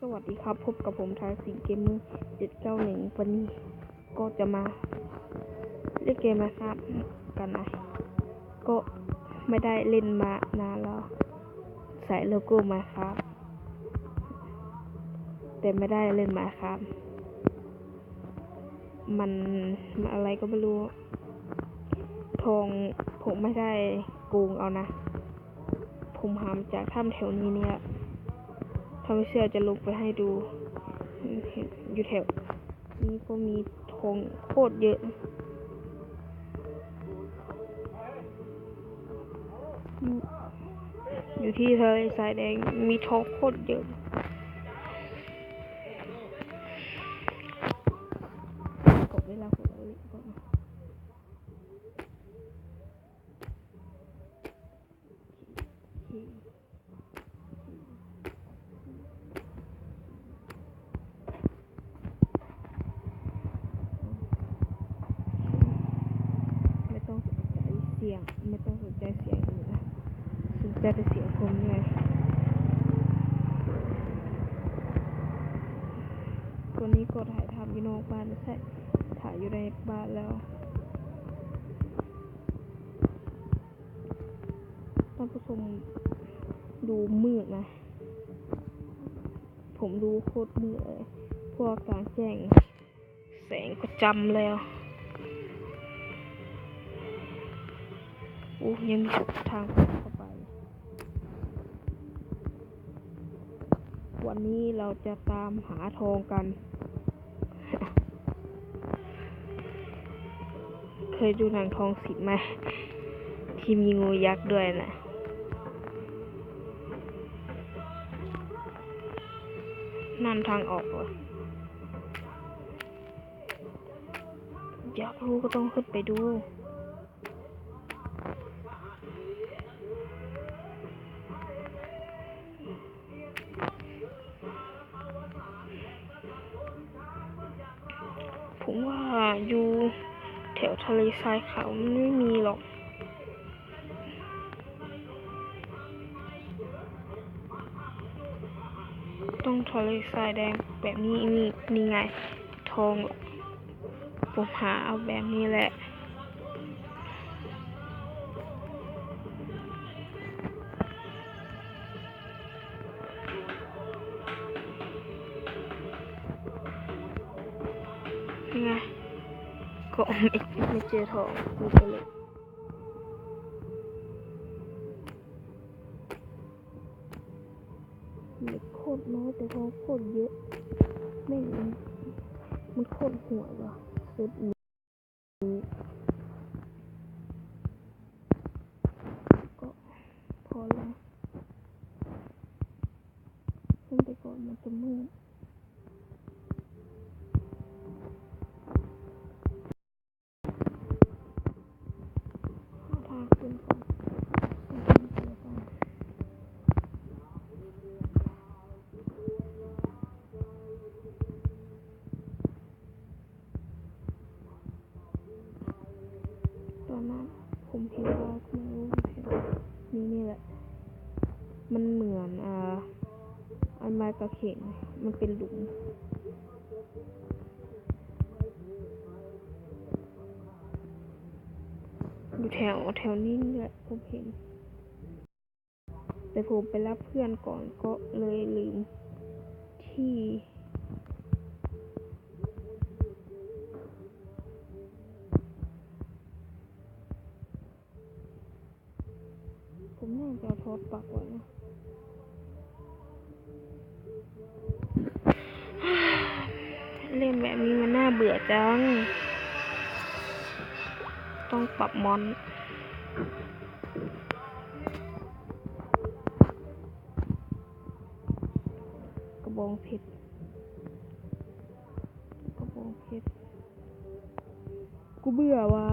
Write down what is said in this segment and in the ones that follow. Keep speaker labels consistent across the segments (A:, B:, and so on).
A: สวัสดีครับพบกับผมทายสิงเกมเมอร์791วันนี้ก็จะมาเล่นเกมนะครับกันนะก็ไม่ได้เล่นมานานแล้วใส่โลโก้มาครับแต่ไม่ได้เล่นมาครับมันอะไรก็ไม่รู้ทองผมไม่ได้โกงเอานะผมหามาจากถ้ำแถวนี้เนี่ยถ้าไม่เชื่อจะลงไปให้ดูอยู่แถวนี้ก็มีทองโคตรเยอะอยู่ที่ทะเลทรายแดงมีทองโคตรเยอะกดเวลาผมเอาเล็กก่อนไม่ต้องสนใจเสียงไม่ต้องสนใจเสียงอื่นนะสนใจแต่เสียงผมเนี่ยวันนี้ก็ถ่ายทำอยู่นอกบ้านไม่ใช่ถ่ายอยู่ในบ้านแล้วท่านผู้ชมดูมืดนะผมดูโคตรมืดเลยพวกกลางแจ้งแสงก็จำแล้วยังมีทางเข้าไปวันนี้เราจะตามหาทองกัน เคยดูหนังทองสิบไหมที่มีงูยักษ์ด้วยนะนั่นทางออกเหรออยากรู้ก็ต้องขึ้นไปดูผมว่าอยู่แถวทะเลทรายขาวมันไม่มีหรอกต้องทะเลทรายแดงแบบนี้นี่ไงทองผมหาเอาแบบนี้แหละนี่ไงก็ไม่เจอทองมีแต่เหล็กเหล็กโคตรน้อยแต่ทองโคตรเยอะไม่มันโคตรหัวว่ะสุดนี้ก็พอแล้วขึ้นไปก่อนมันจะมืดทางขึ้นก่อนตอนนั้นผมเห็นว่าไม่รู้นี่แหละมันเหมือนอันไม้กระเขนมันเป็นหลุมอยู่แถวนี้แหละผมเห็นแต่ผมไปรับเพื่อนก่อนก็เลยลืมที่ผมน่าจะทอดปักไว้นะเล่นแบบนี้มันน่าเบื่อจังต้องปรับมอนกระบองเพชรกูเบื่อวะ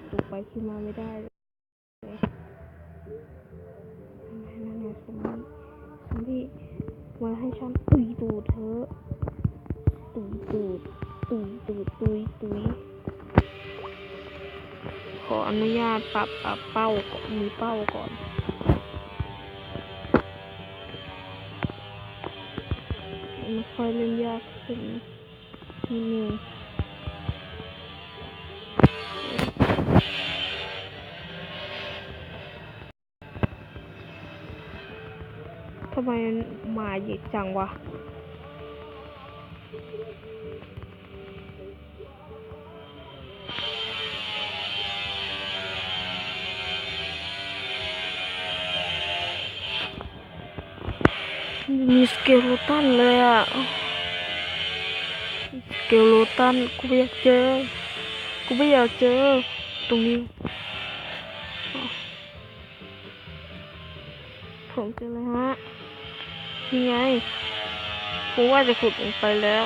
A: ตกไปขึ้นมาไม่ได้เลยนั่นไงสมที่มาให้ฉันตุยตูดเธอตุยขออนุญาตปรับเป้าก่อนมีเป้าก่อน ค่อยๆเล่นยากขึ้นนิดนึงทำไมมาเยอะจังวะมีสเกลตันเลยอ่ะสเกลตันกูไม่อยากเจอตรงนี้ผมเจอเลยฮะนี่ไงกูว่าจะขุดลงไปแล้ว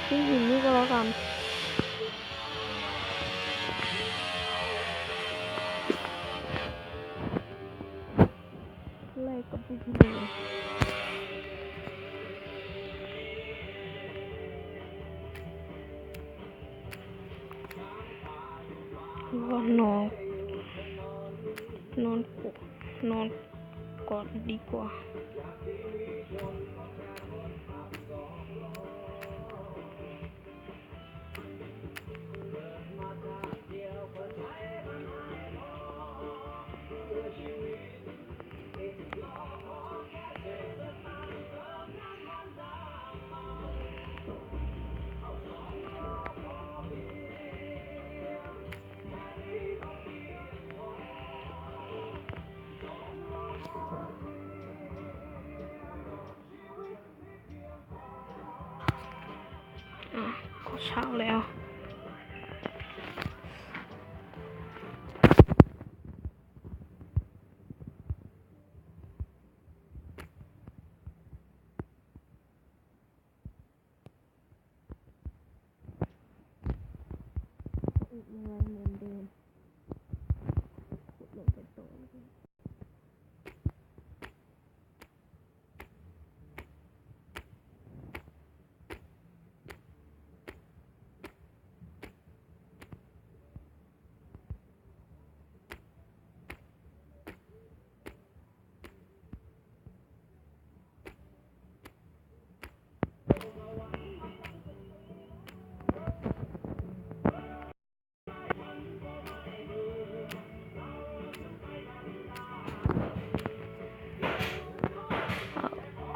A: ที่หินนี่ก็แล้วกันไล่กับพี่เลยว่านอนกอดดีกว่าก็เช้าแล้วอีกอะไรเหมือนเดิมขุดลงไปตรงนี้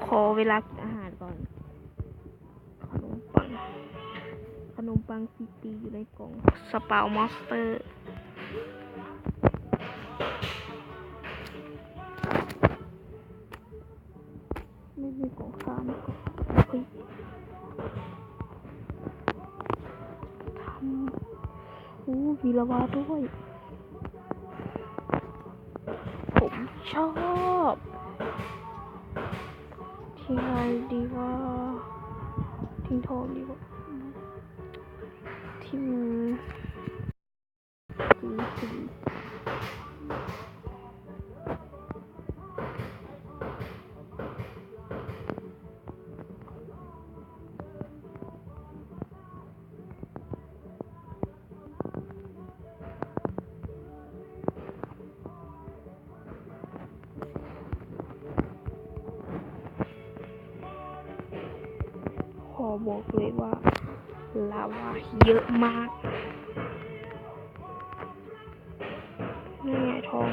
A: ขอเวลากินอาหารก่อนขนมปังซีตีอยู่ในกล่องสปาวมอนสเตอร์ไม่มีกล่องข้ามก็เฮ้ยทำมีลาวาด้วยผมชอบทิ้งอะไรดีว่าทิ้งทองดีกว่าทิ้งสีขอบอกเลยว่าลาวาเยอะมากนี่ไงทอง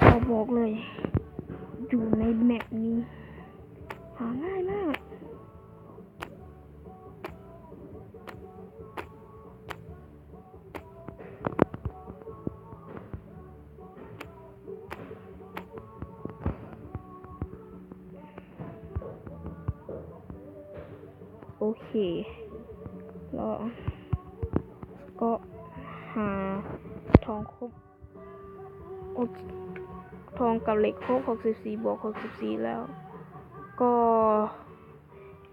A: ขอบอกเลยอยู่ในแมปนี้หาง่ายมากโอเคแล้วก็หาทองครบ ทองกับเหล็กครบ64 บวก 64 แล้ว ก็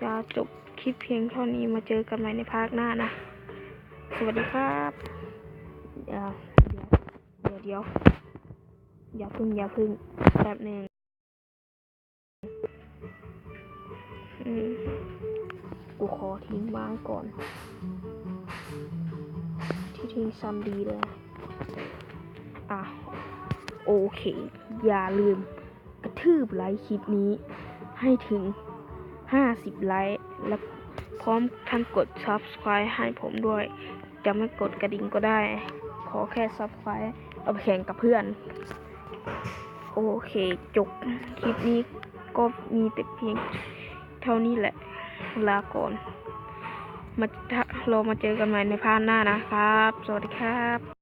A: จะจบคลิปเพียงเท่านี้มาเจอกันใหม่ในภาคหน้านะ สวัสดีครับเดี๋ยวอย่าพึ่งแป๊บหนึ่งกูขอทิ้งไม้ก่อนที่ทิ้งซ้ำดีเลยโอเคอย่าลืมกระทืบไลค์คลิปนี้ให้ถึง50 ไลค์และพร้อมทั้งกด Subscribe ให้ผมด้วยจะไม่กดกระดิ่งก็ได้ขอแค่ Subscribe เอาไปแข่งกับเพื่อนโอเคจบคลิปนี้ก็มีแต่เพียงเท่านี้แหละลาก่อนเรามาเจอกันใหม่ในภาคหน้านะครับสวัสดีครับ